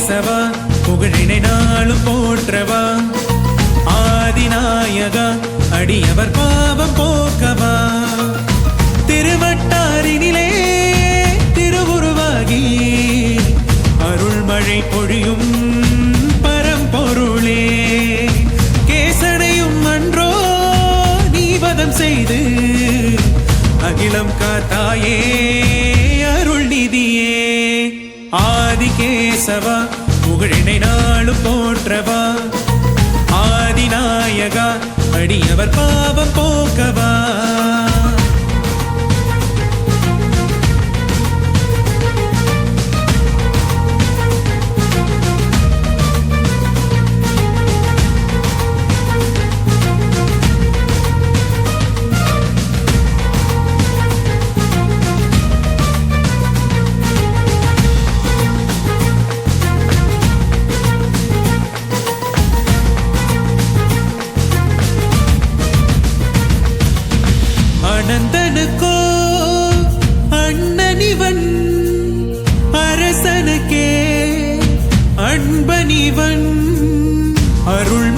கேசவா புகழினை நாளும் போற்றவா ஆதிநாயகா அடியவர் பாவம் போக்கவா திருவட்டாரினிலே திருவுருவாகி அருள்மழை பொழியும் பரம்பொருளே கேசனையும் அன்றோ நீ வதம் செய்து அகிலம் காத்தாயே அருள் நிதியே ஆதிகேசவா புகழினை நாளும் போற்றவா ஆதிநாயகா அடியவர் பாவம் போக்கவா அனந்தனுக்கோ அண்ணனிவன் அரசனுக்கே அன்பனிவன் அருள்